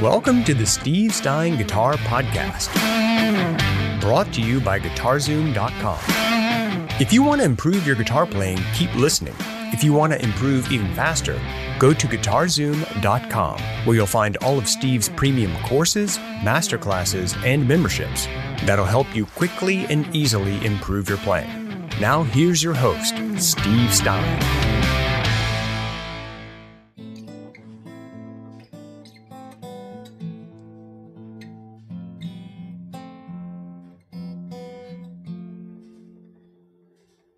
Welcome to the Steve Stine Guitar Podcast, brought to you by GuitarZoom.com. If you want to improve your guitar playing, keep listening. If you want to improve even faster, go to GuitarZoom.com, where you'll find all of Steve's premium courses, masterclasses, and memberships that'll help you quickly and easily improve your playing. Now here's your host, Steve Stine.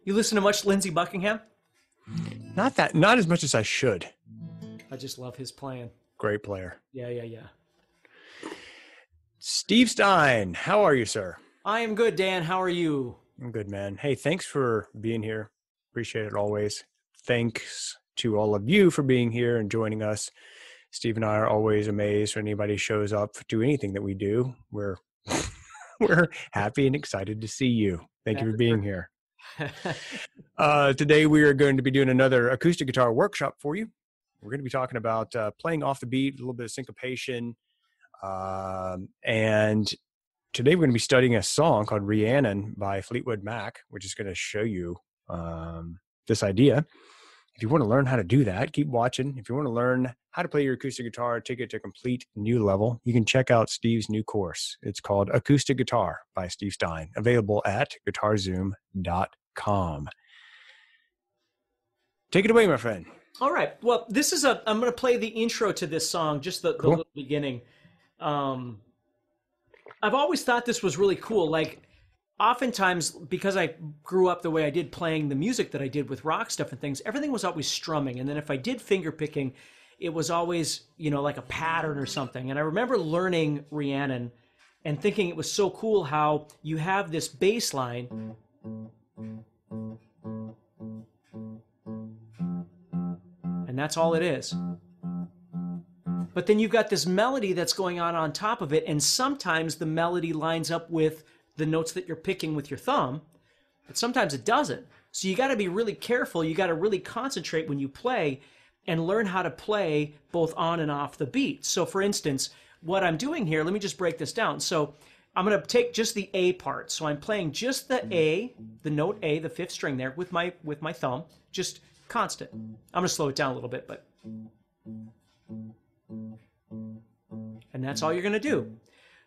You listen to much Lindsey Buckingham? Not as much as I should. I just love his playing. Great player. Yeah. Steve Stine, how are you, sir? I am good, Dan. How are you? I'm good, man. Hey, thanks for being here. Appreciate it always. Thanks to all of you for being here and joining us. Steve and I are always amazed when anybody shows up to anything that we do. We're happy and excited to see you. Thank you for being here. Today we are going to be doing another acoustic guitar workshop for you. We're going to be talking about playing off the beat, a little bit of syncopation, and today we're going to be studying a song called Rhiannon by Fleetwood Mac, which is going to show you this idea. If you want to learn how to do that, keep watching. If you want to learn how to play your acoustic guitar, take it to a complete new level, you can check out Steve's new course. It's called Acoustic Guitar by Steve Stine, available at GuitarZoom.com. Take it away, my friend. All right. Well, I'm going to play the intro to this song, just the little beginning. I've always thought this was really cool. Like, oftentimes, because I grew up the way I did playing the music that I did with rock stuff and things, everything was always strumming. And then if I did finger picking, it was always, like a pattern or something. And I remember learning Rhiannon and thinking it was so cool how you have this bass line. And that's all it is. But then you've got this melody that's going on top of it. And sometimes the melody lines up with the notes that you're picking with your thumb, but sometimes it doesn't. So you got to be really careful. You got to really concentrate when you play and learn how to play both on and off the beat. So for instance, what I'm doing here, let me just break this down. So I'm going to take just the A part. So I'm playing just the A, the note A, the fifth string there with my thumb, just constant. I'm going to slow it down a little bit, but. And that's all you're going to do.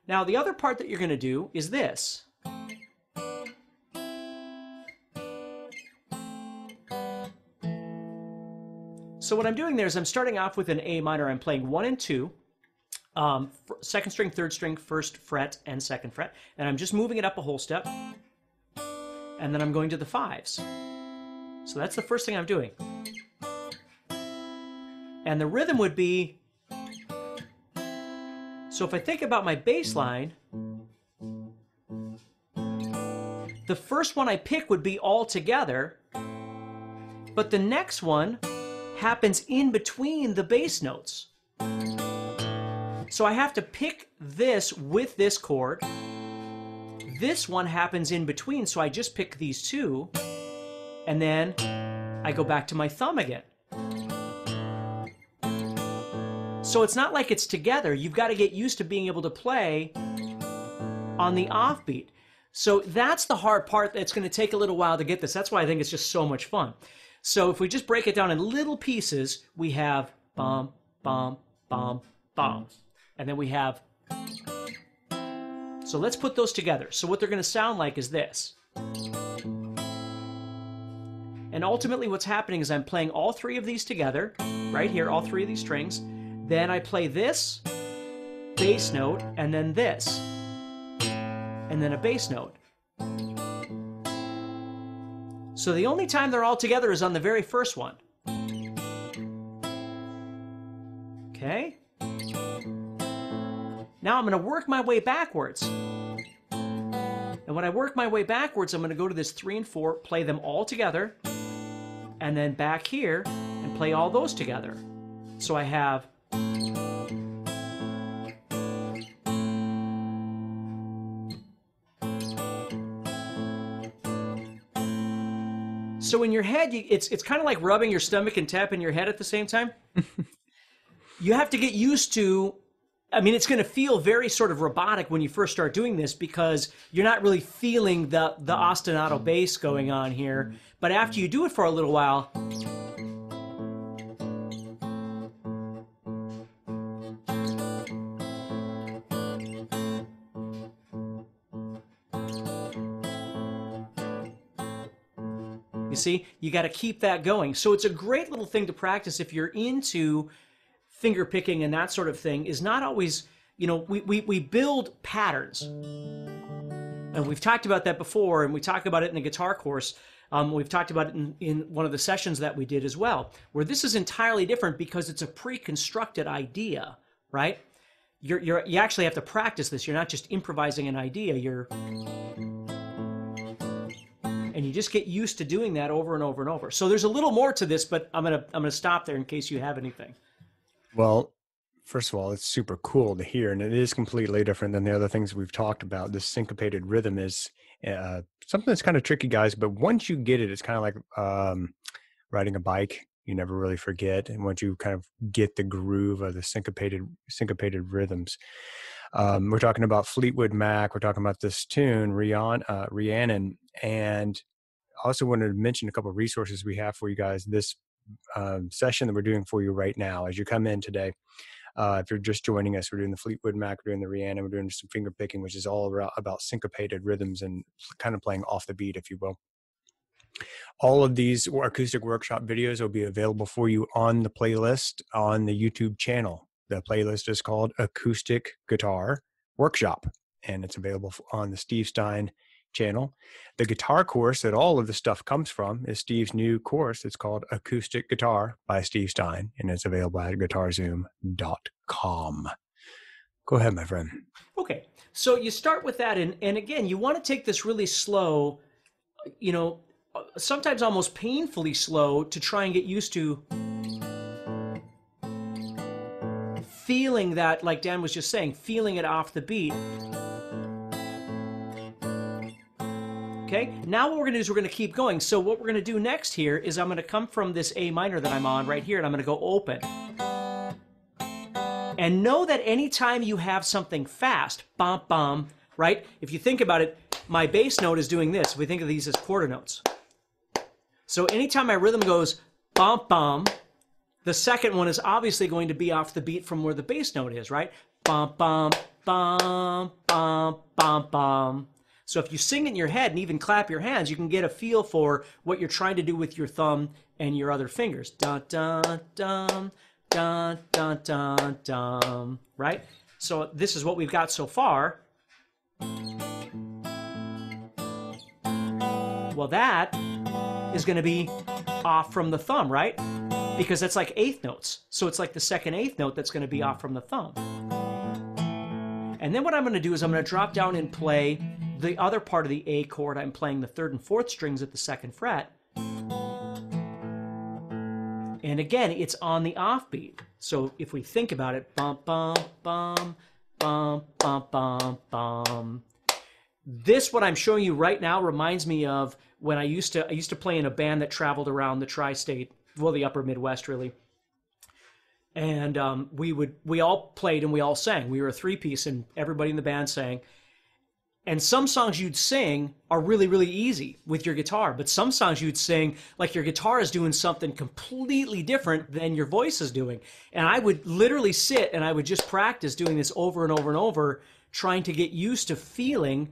Now, the other part that you're going to do is this. So what I'm doing there is I'm starting off with an A minor. I'm playing 1 and 2, second string, third string, first fret, and second fret. And I'm just moving it up a whole step. And then I'm going to the 5s. So that's the first thing I'm doing. And the rhythm would be... So if I think about my bass line, the first one I pick would be all together, but the next one happens in between the bass notes. So I have to pick this with this chord. This one happens in between, so I just pick these two, and then I go back to my thumb again. So it's not like it's together. You've got to get used to being able to play on the offbeat. So that's the hard part. That's going to take a little while to get this. That's why I think it's just so much fun. So if we just break it down in little pieces, we have bum, bum, bum, bum. And then we have... So let's put those together. So what they're going to sound like is this. And ultimately what's happening is I'm playing all three of these together, right here, all three of these strings. Then I play this bass note, and then this, and then a bass note. So the only time they're all together is on the very first one. Okay? Now I'm going to work my way backwards. And when I work my way backwards, I'm going to go to this 3 and 4, play them all together, and then back here and play all those together. So I have... So in your head, it's kind of like rubbing your stomach and tapping your head at the same time. You have to get used to I mean, it's going to feel very sort of robotic when you first start doing this because you're not really feeling the ostinato bass going on here. But after you do it for a little while, you see, you got to keep that going. So it's a great little thing to practice if you're into finger picking and that sort of thing. Is not always, you know, we build patterns. And we've talked about that before, and we talk about it in the guitar course. We've talked about it in one of the sessions that we did as well, where this is entirely different because it's a pre-constructed idea, right? You actually have to practice this. You're not just improvising an idea. And you just get used to doing that over and over and over. So there's a little more to this, but I'm gonna stop there in case you have anything. Well, first of all, it's super cool to hear, and it is completely different than the other things we've talked about. This syncopated rhythm is something that's kind of tricky, guys, but once you get it, it's kind of like riding a bike. You never really forget. And once you kind of get the groove of the syncopated rhythms. We're talking about Fleetwood Mac. We're talking about this tune, Rhiannon. And I also wanted to mention a couple of resources we have for you guys. This session that we're doing for you right now, as you come in today, if you're just joining us, we're doing the Fleetwood Mac, we're doing the Rhiannon, we're doing some finger picking, which is all about syncopated rhythms and kind of playing off the beat, if you will. All of these acoustic workshop videos will be available for you on the playlist on the YouTube channel. The playlist is called Acoustic Guitar Workshop, and it's available on the Steve Stine channel. The guitar course that all of the stuff comes from is Steve's new course. It's called Acoustic Guitar by Steve Stine, and it's available at GuitarZoom.com. Go ahead, my friend. Okay, so you start with that, and again, you want to take this really slow, you know, sometimes almost painfully slow, to try and get used to feeling that, like Dan was just saying, feeling it off the beat. Okay, now what we're going to do is we're going to keep going. So what we're going to do next here is I'm going to come from this A minor that I'm on right here, and I'm going to go open. And know that anytime you have something fast, bum, bum, right? If you think about it, my bass note is doing this. We think of these as quarter notes. So anytime my rhythm goes bum, bum, the second one is obviously going to be off the beat from where the bass note is, right? Bum, bum, bum, bum, bum, bum. So if you sing in your head and even clap your hands, you can get a feel for what you're trying to do with your thumb and your other fingers. Dun, dun, dun, dun, dun, dun, dun, right? So this is what we've got so far. Well, that is going to be off from the thumb, right? Because that's like eighth notes. So it's like the second eighth note that's going to be off from the thumb. And then what I'm going to do is I'm going to drop down and play the other part of the A chord. I'm playing the third and fourth strings at the second fret. And again, it's on the offbeat. So if we think about it, bum, bum, bum, bum, bum, bum, bum. This, what I'm showing you right now, reminds me of when I used to play in a band that traveled around the tri-state, well, the upper Midwest, really. And we all played and we all sang. We were a three-piece, and everybody in the band sang. And some songs you'd sing are really, really easy with your guitar, but some songs you'd sing like your guitar is doing something completely different than your voice is doing. And I would literally sit and I would just practice doing this over and over and over, trying to get used to feeling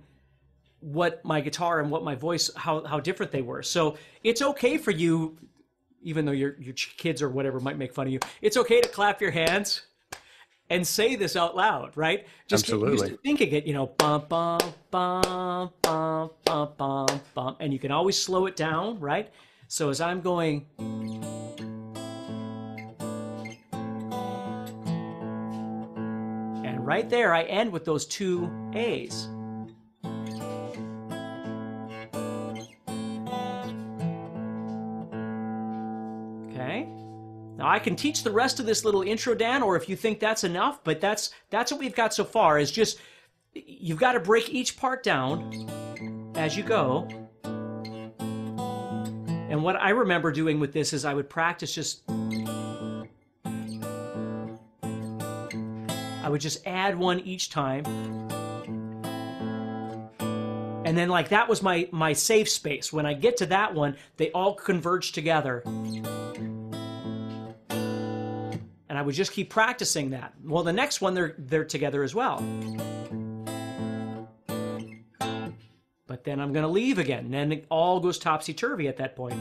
what my guitar and what my voice, how different they were. So it's okay for you, even though your kids or whatever might make fun of you, it's okay to clap your hands and say this out loud, right? Just Absolutely. Get used to thinking it, you know, bum, bum, bum, bum, bum, bum, bum. And you can always slow it down, right? So as I'm going, and right there, I end with those two A's. Okay. Now I can teach the rest of this little intro, Dan, or if you think that's enough, but that's what we've got so far, is just, you've got to break each part down as you go. And what I remember doing with this is I would practice just I would just add one each time. And then like that was my safe space. When I get to that one, they all converge together. And I would just keep practicing that. Well, the next one, they're together as well. But then I'm going to leave again. And then it all goes topsy-turvy at that point.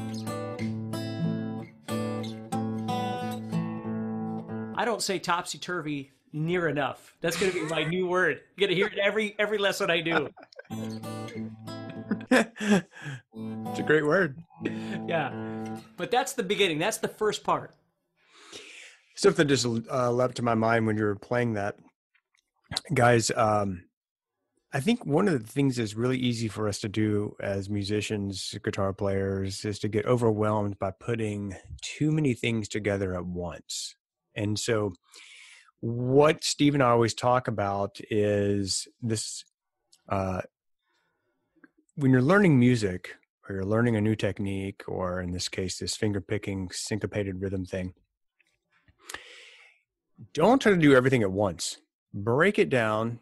I don't say topsy-turvy near enough. That's going to be my new word. You're going to hear it every lesson I do. It's a great word. Yeah. But that's the beginning. That's the first part. Something just leapt to my mind when you were playing that. Guys, I think one of the things that's really easy for us to do as musicians, guitar players, is to get overwhelmed by putting too many things together at once. And so what Steve and I always talk about is this, when you're learning music or you're learning a new technique, or in this case, this finger picking syncopated rhythm thing, don't try to do everything at once. Break it down.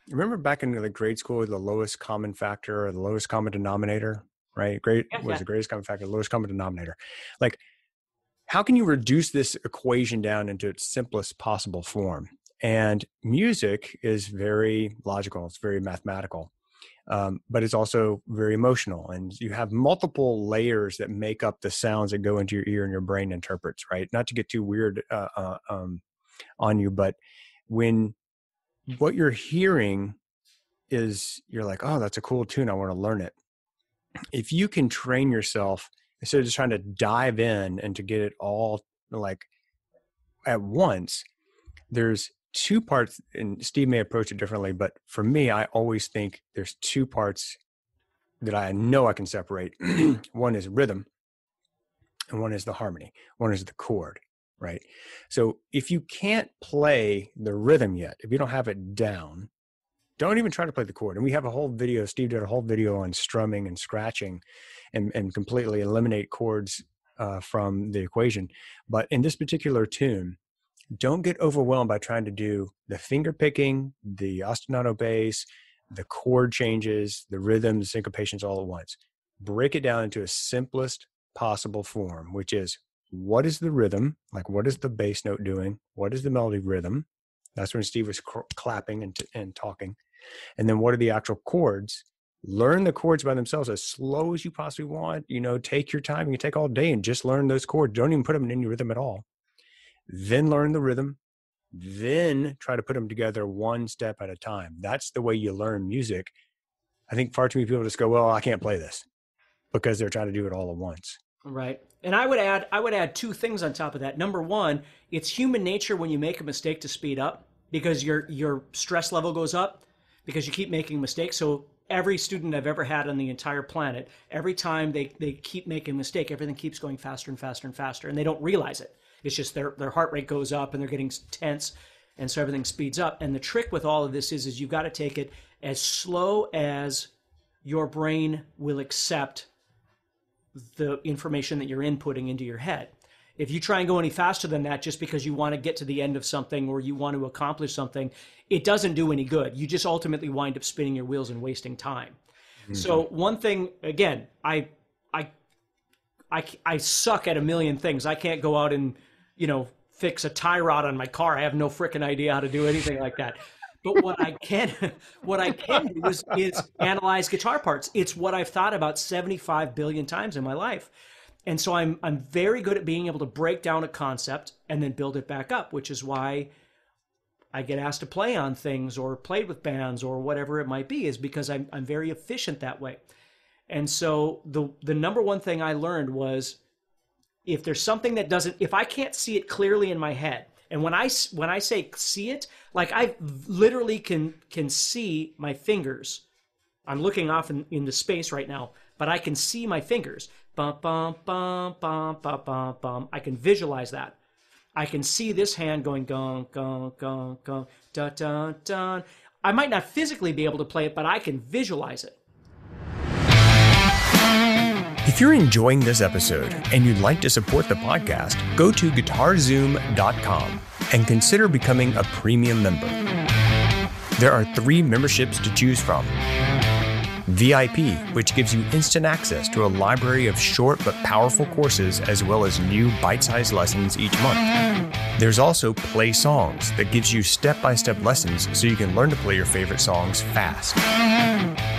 Remember back in the grade school, the lowest common factor or the lowest common denominator, right? Was the greatest common factor, the lowest common denominator. Like, how can you reduce this equation down into its simplest possible form? And music is very logical. It's very mathematical, but it's also very emotional. And you have multiple layers that make up the sounds that go into your ear and your brain interprets, right? Not to get too weird on you, but when what you're hearing is, you're like, oh, that's a cool tune, I want to learn it. If you can train yourself, instead of just trying to dive in and to get it all like at once, there's two parts, and Steve may approach it differently, but for me, I always think there's two parts that I know I can separate. One is rhythm and one is the harmony. One is the chord. Right. So if you can't play the rhythm yet, if you don't have it down, don't even try to play the chord. And we have a whole video, Steve did a whole video on strumming and scratching and completely eliminate chords from the equation. But in this particular tune, don't get overwhelmed by trying to do the finger picking, the ostinato bass, the chord changes, the rhythm, the syncopations all at once. Break it down into a simplest possible form, which is, what is the rhythm? Like, what is the bass note doing? What is the melody rhythm? That's when Steve was clapping and talking. And then what are the actual chords? Learn the chords by themselves as slow as you possibly want. You know, take your time. You can take all day and just learn those chords. Don't even put them in any rhythm at all. Then learn the rhythm. Then try to put them together one step at a time. That's the way you learn music. I think far too many people just go, well, I can't play this, because they're trying to do it all at once. Right. And I would add two things on top of that. Number one, it's human nature when you make a mistake to speed up, because your stress level goes up because you keep making mistakes. So every student I've ever had on the entire planet, every time they keep making a mistake, everything keeps going faster and faster and faster, and they don't realize it. It's just their heart rate goes up and they're getting tense, and so everything speeds up. And the trick with all of this is you've got to take it as slow as your brain will accept the information that you're inputting into your head. If you try and go any faster than that just because you want to get to the end of something or you want to accomplish something, it doesn't do any good. You just ultimately wind up spinning your wheels and wasting time. Mm-hmm. So one thing, again, I suck at a million things. I can't go out and, fix a tie rod on my car. I have no freaking idea how to do anything like that. But what I can do is analyze guitar parts. It's what I've thought about 75 billion times in my life. And so I'm very good at being able to break down a concept and then build it back up, which is why I get asked to play on things or played with bands or whatever it might be, is because I'm very efficient that way. And so the number one thing I learned was, if there's something that if I can't see it clearly in my head, and when I say see it, like I literally can see my fingers. I'm looking off into space right now, but I can see my fingers. Bum, bum, bum, bum, bum, bum, bum. I can visualize that. I can see this hand going gong, gong, gong, gong, dun, dun, dun. I might not physically be able to play it, but I can visualize it. If you're enjoying this episode and you'd like to support the podcast, go to GuitarZoom.com. and consider becoming a premium member. There are 3 memberships to choose from. VIP, which gives you instant access to a library of short but powerful courses as well as new bite-sized lessons each month. There's also Play Songs that gives you step-by-step lessons so you can learn to play your favorite songs fast.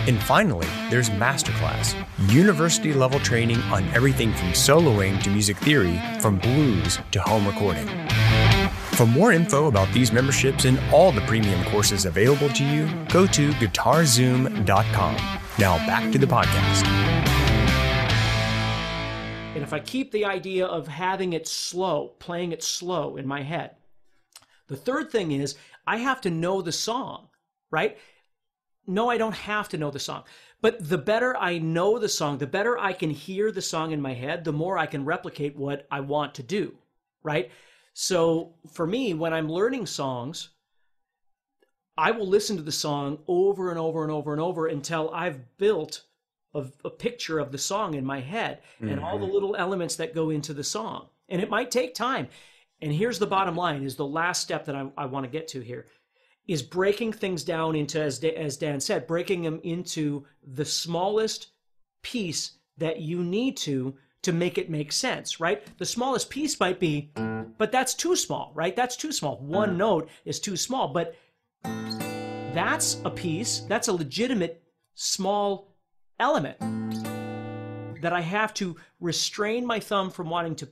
And finally, there's Masterclass, university-level training on everything from soloing to music theory, from blues to home recording. For more info about these memberships and all the premium courses available to you, go to GuitarZoom.com. Now back to the podcast. And if I keep the idea of having it slow, playing it slow in my head, the third thing is I have to know the song, right? No, I don't have to know the song. But the better I know the song, the better I can hear the song in my head, the more I can replicate what I want to do, right? So for me, when I'm learning songs, I will listen to the song over and over and over and over until I've built a picture of the song in my head and all the little elements that go into the song. And it might take time. And here's the bottom line, is the last step that I want to get to here, is breaking things down into, as Dan said, breaking them into the smallest piece that you need to make it make sense, right? The smallest piece might be, but that's too small, right? That's too small. One note is too small, but that's a piece, that's a legitimate small element that I have to restrain my thumb from wanting to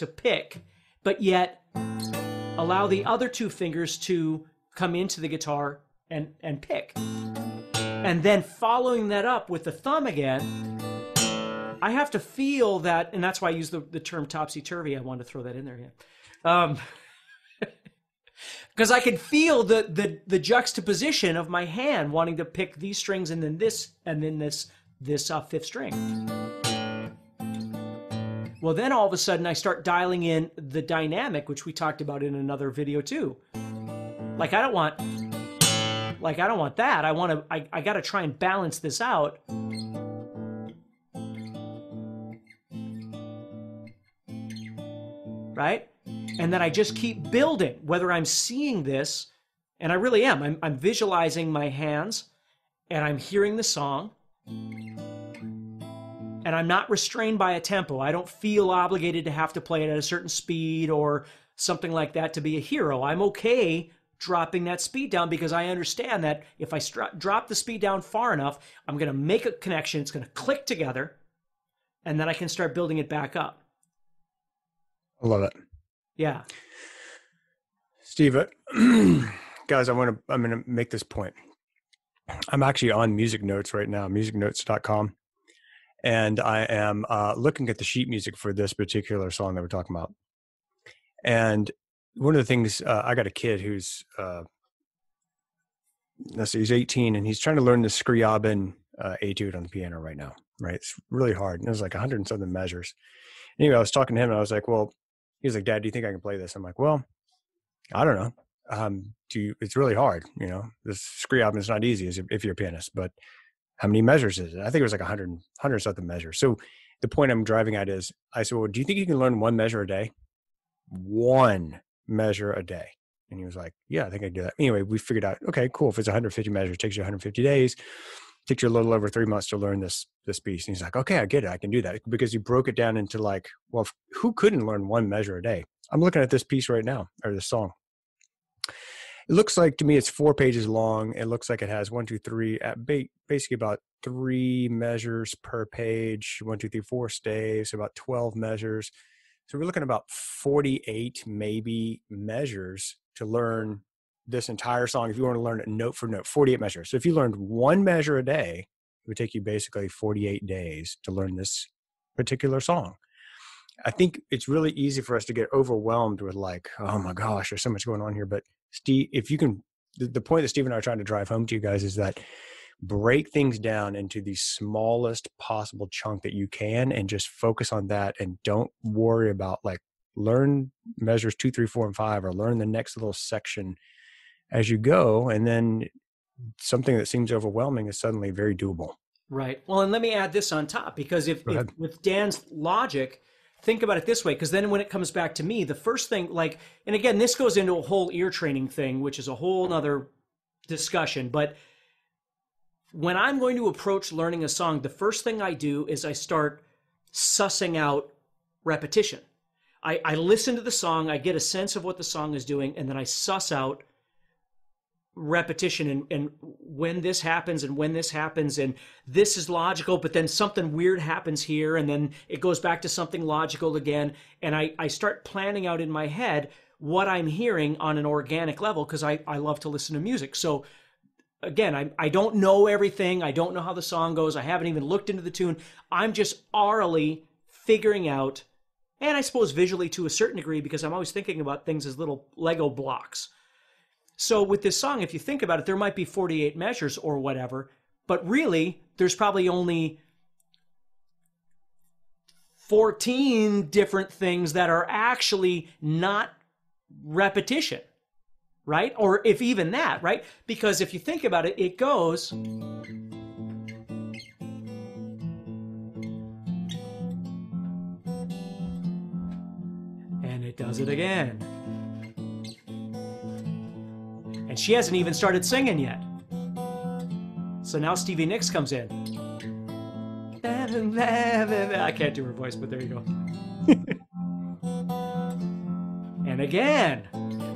pick, but yet allow the other 2 fingers to come into the guitar and pick. And then following that up with the thumb again, I have to feel that, and that's why I use the term topsy-turvy. I wanted to throw that in there again. Because I can feel the juxtaposition of my hand wanting to pick these strings and then this 5th string. Well, then all of a sudden I start dialing in the dynamic, which we talked about in another video too. Like I don't want that. I got to try and balance this out. Right? And then I just keep building, whether I'm seeing this, and I really am. I'm visualizing my hands, and I'm hearing the song, and I'm not restrained by a tempo. I don't feel obligated to have to play it at a certain speed or something like that to be a hero. I'm okay dropping that speed down because I understand that if I drop the speed down far enough, I'm going to make a connection. It's going to click together, and then I can start building it back up. I love it. Yeah. Steve, guys, I'm going to make this point. I'm actually on Music Notes right now, musicnotes.com. And I am looking at the sheet music for this particular song that we're talking about. And one of the things, I got a kid who's, he's 18 and he's trying to learn the Scriabin etude on the piano right now, right? It's really hard. And it was like 100 and something measures. Anyway, I was talking to him and I was like, well, he was like, Dad, do you think I can play this? I'm like, well, I don't know. It's really hard. You know, this Scriabin is not easy if you're a pianist, but how many measures is it? I think it was like 100 something measures. So the point I'm driving at is, I said, well, do you think you can learn one measure a day? One measure a day. And he was like, yeah, I think I can do that. Anyway, we figured out, okay, cool. If it's 150 measures, it takes you 150 days. It takes you a little over 3 months to learn this piece. And he's like, okay, I get it. I can do that. Because he broke it down into like, well, who couldn't learn one measure a day? I'm looking at this piece right now, or this song. It looks like, to me, it's 4 pages long. It looks like it has 1, 2, 3, basically about 3 measures per page, 1, 2, 3, 4 staves, about 12 measures. So we're looking at about 48 maybe measures to learn this entire song. If you want to learn it note for note, 48 measures. So if you learned one measure a day, it would take you basically 48 days to learn this particular song. I think it's really easy for us to get overwhelmed with like, oh my gosh, there's so much going on here. But Steve, if you can, the point that Steve and I are trying to drive home to you guys is that break things down into the smallest possible chunk that you can and just focus on that, and don't worry about like learn measures 2, 3, 4, and 5, or learn the next little section as you go. And then something that seems overwhelming is suddenly very doable. Right. Well, and let me add this on top, because if with Dan's logic, think about it this way, because then when it comes back to me, the first thing, like, and again, this goes into a whole ear training thing, which is a whole nother discussion. But when I'm going to approach learning a song, the first thing I do is I start sussing out repetition. I listen to the song, I get a sense of what the song is doing, and then I suss out repetition and when this happens and when this happens, and this is logical, but then something weird happens here, and then it goes back to something logical again. And I start planning out in my head what I'm hearing on an organic level, because I love to listen to music. So again, I don't know everything. I don't know how the song goes. I haven't even looked into the tune. I'm just orally figuring out, and I suppose visually to a certain degree, because I'm always thinking about things as little Lego blocks. So with this song, if you think about it, there might be 48 measures or whatever, but really there's probably only 14 different things that are actually not repetition, right? Or if even that, right? Because if you think about it, it goes... and it does it again. And she hasn't even started singing yet. So now Stevie Nicks comes in. I can't do her voice, but there you go. And again,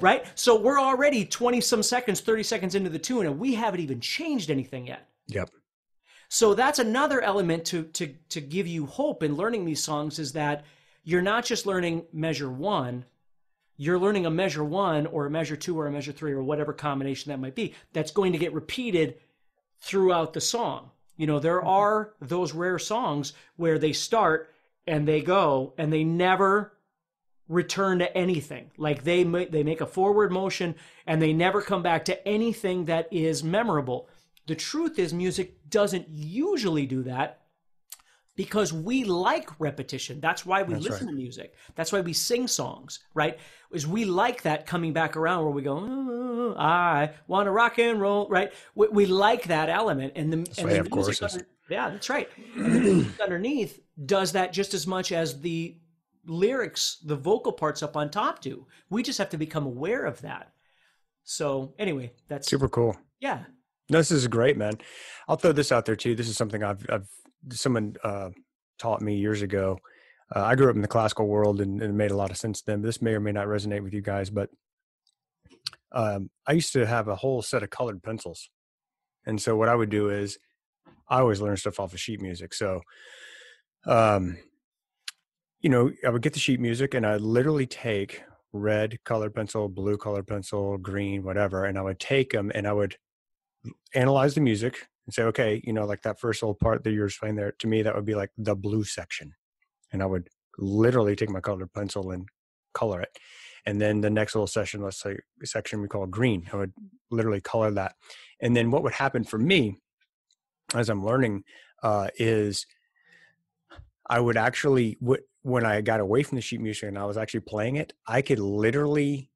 right? So we're already 20 some seconds, 30 seconds into the tune, and we haven't even changed anything yet. Yep. So that's another element to give you hope in learning these songs, is that you're not just learning measure one, you're learning a measure one or a measure two or a measure three or whatever combination that might be that's going to get repeated throughout the song. You know, there are those rare songs where they start and they go and they never return to anything. Like they make a forward motion and they never come back to anything that is memorable. The truth is, music doesn't usually do that, because we like repetition. That's why we listen to music. That's why we sing songs, right? Is we like that coming back around where we go, oh, I want to rock and roll, right? We like that element. And the music yeah, that's right. And the music underneath does that just as much as the lyrics, the vocal parts up on top do. We just have to become aware of that. So anyway, that's super cool. Yeah. No, this is great, man. I'll throw this out there too. This is something someone taught me years ago. I grew up in the classical world and it made a lot of sense then. This may or may not resonate with you guys, but I used to have a whole set of colored pencils. And so what I would do is I always learn stuff off of sheet music. So, you know, I would get the sheet music and I'd literally take red colored pencil, blue colored pencil, green, whatever. And I would take them and I would analyze the music and say, okay, you know, like that first little part that you're explaining there, to me, that would be like the blue section. And I would literally take my colored pencil and color it. And then the next little section, let's say a section we call green, I would literally color that. And then what would happen for me as I'm learning is I would actually, when I got away from the sheet music and I was actually playing it, I could literally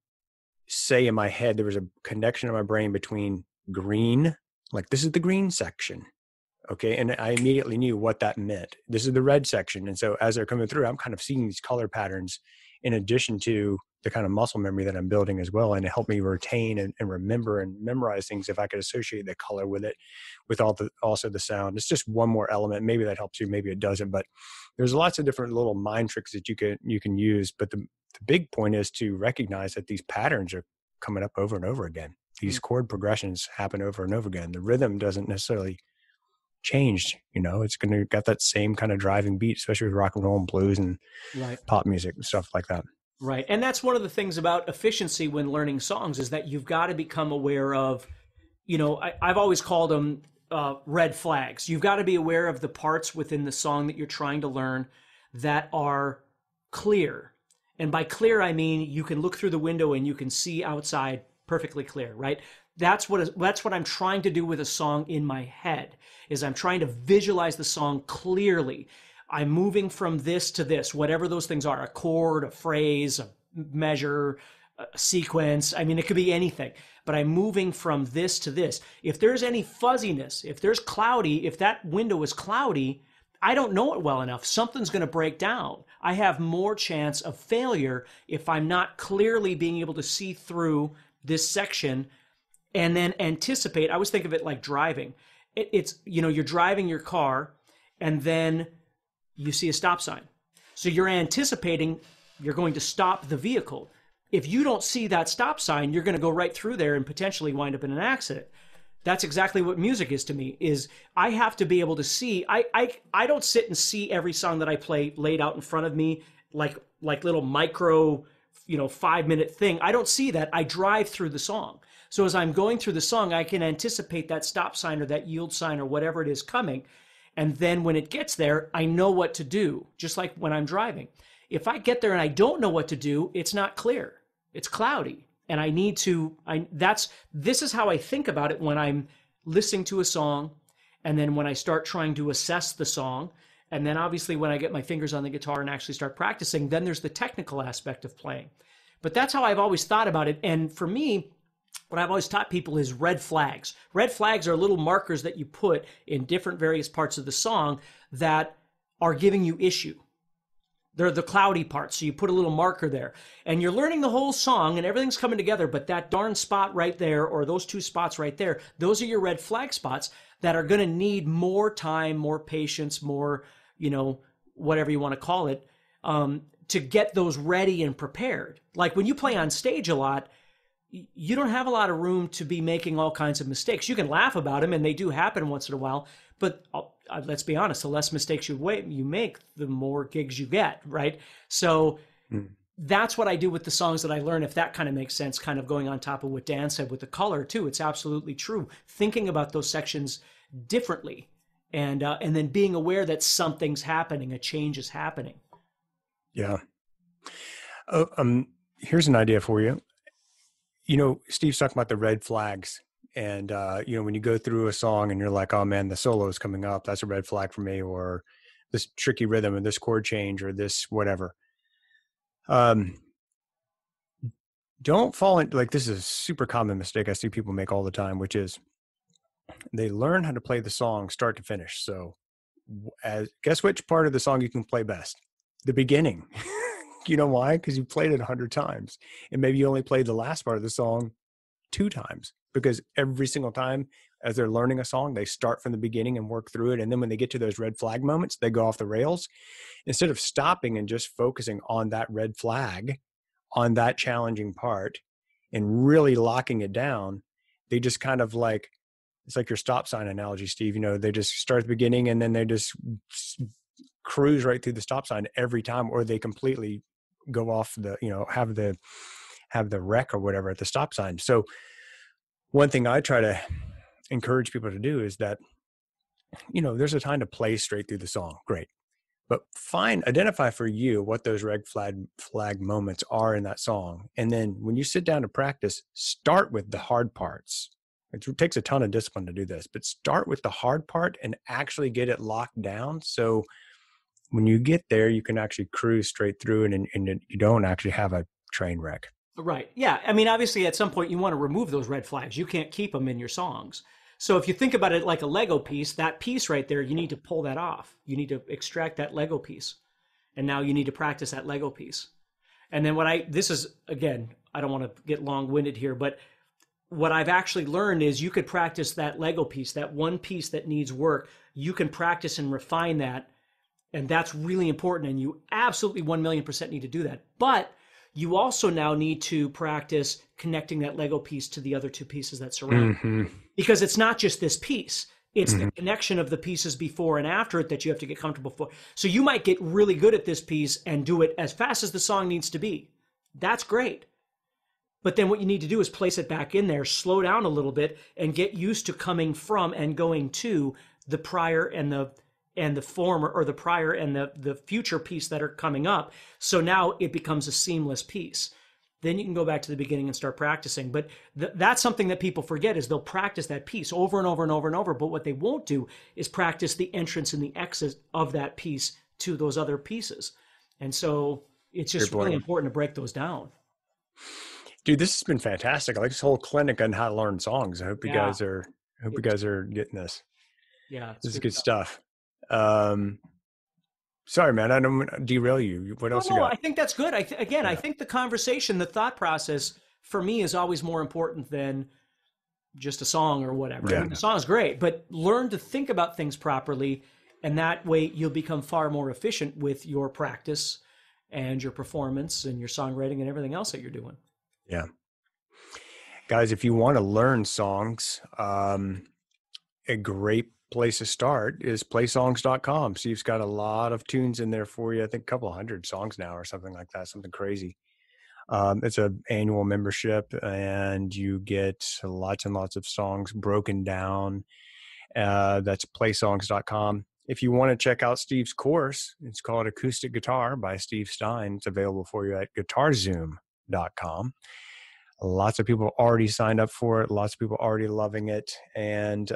say in my head, there was a connection in my brain between green, like this is the green section. Okay. And I immediately knew what that meant. This is the red section. And so as they're coming through, I'm kind of seeing these color patterns in addition to the kind of muscle memory that I'm building as well. And it helped me retain and remember and memorize things if I could associate the color with it, with also the sound. It's just one more element. Maybe that helps you, maybe it doesn't, but there's lots of different little mind tricks that you can use. But the big point is to recognize that these patterns are coming up over and over again. These chord progressions happen over and over again. The rhythm doesn't necessarily change, you know, it's going to got that same kind of driving beat, especially with rock and roll and blues and pop music and stuff like that. Right. And that's one of the things about efficiency when learning songs, is that you've got to become aware of, you know, I've always called them red flags. You've got to be aware of the parts within the song that you're trying to learn that are clear. And by clear, I mean you can look through the window and you can see outside perfectly clear, right? That's what I'm trying to do with a song in my head, is I'm trying to visualize the song clearly. I'm moving from this to this, whatever those things are, a chord, a phrase, a measure, a sequence. I mean, it could be anything, but I'm moving from this to this. If there's any fuzziness, if there's cloudy, if that window is cloudy, I don't know it well enough. Something's going to break down. I have more chance of failure if I'm not clearly being able to see through this section and then anticipate. I always think of it like driving. It's, you're driving your car and then you see a stop sign. So you're anticipating you're going to stop the vehicle. If you don't see that stop sign, you're going to go right through there and potentially wind up in an accident. That's exactly what music is to me, is I have to be able to see. I don't sit and see every song that I play laid out in front of me like little micro, 5-minute thing. I don't see that. I drive through the song. So as I'm going through the song, I can anticipate that stop sign or that yield sign or whatever it is coming. And then when it gets there, I know what to do, just like when I'm driving. If I get there and I don't know what to do, it's not clear. It's cloudy. And I need to, this is how I think about it when I'm listening to a song, and then when I start trying to assess the song, and then obviously when I get my fingers on the guitar and actually start practicing, then there's the technical aspect of playing. But that's how I've always thought about it. And for me, what I've always taught people is red flags. Red flags are little markers that you put in different various parts of the song that are giving you issue. They're the cloudy parts, so you put a little marker there. And you're learning the whole song and everything's coming together, but that darn spot right there, or those two spots right there, those are your red flag spots that are going to need more time, more patience, more, whatever you want to call it, to get those ready and prepared. Like when you play on stage a lot, you don't have a lot of room to be making all kinds of mistakes. You can laugh about them, and they do happen once in a while, but let's be honest, the less mistakes you make, the more gigs you get, right? So that's what I do with the songs that I learn, if that kind of makes sense, kind of going on top of what Dan said with the color too. It's absolutely true. Thinking about those sections differently and then being aware that something's happening, a change is happening. Yeah. Here's an idea for you. Steve's talking about the red flags. And, when you go through a song and you're like, oh man, the solo is coming up, that's a red flag for me, or this tricky rhythm or this chord change or this whatever. Don't fall in, this is a super common mistake I see people make all the time, which is they learn how to play the song start to finish. So guess which part of the song you can play best? The beginning. You know why? Because you played it 100 times, and maybe you only played the last part of the song 2 times, because every single time as they're learning a song, they start from the beginning and work through it. And then when they get to those red flag moments, they go off the rails. Instead of stopping and just focusing on that red flag, on that challenging part, and really locking it down, they just kind of it's like your stop sign analogy, Steve. They just start at the beginning and then they just cruise right through the stop sign every time, or they completely go off have the wreck or whatever at the stop sign. So one thing I try to encourage people to do is that, there's a time to play straight through the song. Great. But identify for you what those red flag moments are in that song. And then when you sit down to practice, start with the hard parts. It takes a ton of discipline to do this, but start with the hard part and actually get it locked down. So when you get there, you can actually cruise straight through it and you don't actually have a train wreck. Right. Yeah. I mean, obviously at some point you want to remove those red flags. You can't keep them in your songs. So if you think about it like a Lego piece, that piece right there, you need to pull that off. You need to extract that Lego piece. And now you need to practice that Lego piece. And then this is, again, I don't want to get long-winded here, but what I've actually learned is you could practice that Lego piece, that one piece that needs work. You can practice and refine that. And that's really important. And you absolutely 1,000,000% need to do that. But you also now need to practice connecting that Lego piece to the other 2 pieces that surround it. Because it's not just this piece. It's the connection of the pieces before and after it that you have to get comfortable for. So you might get really good at this piece and do it as fast as the song needs to be. That's great. But then what you need to do is place it back in there, slow down a little bit, and get used to coming from and going to the prior and the former, or the prior and the future piece that are coming up. So now it becomes a seamless piece. Then you can go back to the beginning and start practicing. But that's something that people forget, is they'll practice that piece over and over and over and over. But what they won't do is practice the entrance and the exit of that piece to those other pieces. And so it's just really important to break those down. Dude, this has been fantastic. I like this whole clinic on how to learn songs. I hope you guys are getting this. Yeah. This is good stuff. Sorry, man, I don't want to derail you. What else you got? I think that's good. I think the conversation, the thought process for me is always more important than just a song or whatever. Yeah. I mean, the song's great, but learn to think about things properly, and that way you'll become far more efficient with your practice and your performance and your songwriting and everything else that you're doing. Yeah. Guys, if you want to learn songs, a great place to start is playsongs.com. Steve's got a lot of tunes in there for you. I think a couple hundred songs now or something like that, something crazy. It's an annual membership, and you get lots and lots of songs broken down. That's playsongs.com. If you want to check out Steve's course, it's called Acoustic Guitar by Steve Stine. It's available for you at GuitarZoom.com. Lots of people already signed up for it. Lots of people already loving it. And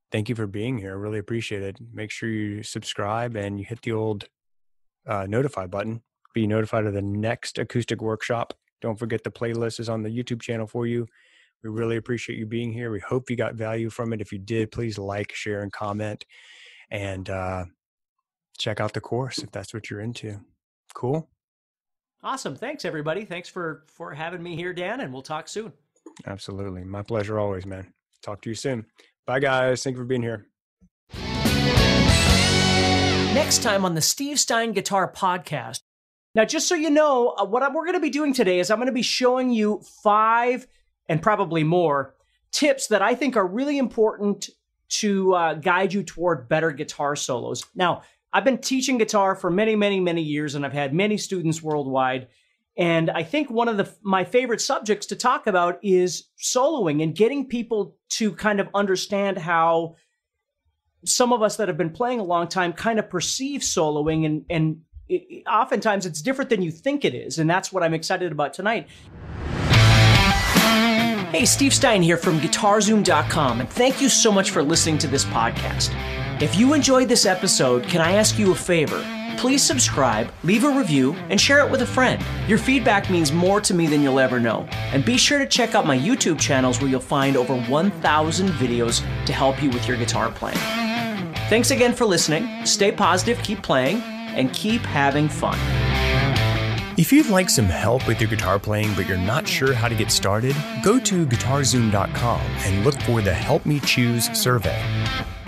thank you for being here. I really appreciate it. Make sure you subscribe and you hit the old notify button. Be notified of the next acoustic workshop. Don't forget the playlist is on the YouTube channel for you. We really appreciate you being here. We hope you got value from it. If you did, please like, share, and comment. And check out the course if that's what you're into. Cool? Awesome. Thanks, everybody. Thanks for having me here, Dan, and we'll talk soon. Absolutely. My pleasure always, man. Talk to you soon. Bye, guys. Thank you for being here. Next time on the Steve Stine Guitar Podcast. Now, just so you know, what we're going to be doing today is I'm going to be showing you 5 and probably more tips that I think are really important to guide you toward better guitar solos. Now, I've been teaching guitar for many, many, many years, and I've had many students worldwide. And I think one of my favorite subjects to talk about is soloing and getting people to kind of understand how some of us that have been playing a long time kind of perceive soloing, and oftentimes it's different than you think it is. And that's what I'm excited about tonight. Hey, Steve Stine here from GuitarZoom.com, and thank you so much for listening to this podcast. If you enjoyed this episode, can I ask you a favor? Please subscribe, leave a review, and share it with a friend. Your feedback means more to me than you'll ever know. And be sure to check out my YouTube channels where you'll find over 1,000 videos to help you with your guitar playing. Thanks again for listening. Stay positive, keep playing, and keep having fun. If you'd like some help with your guitar playing but you're not sure how to get started, go to GuitarZoom.com and look for the Help Me Choose survey.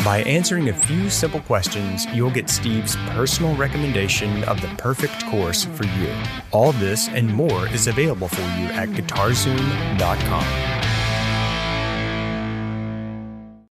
By answering a few simple questions, you'll get Steve's personal recommendation of the perfect course for you. All this and more is available for you at GuitarZoom.com.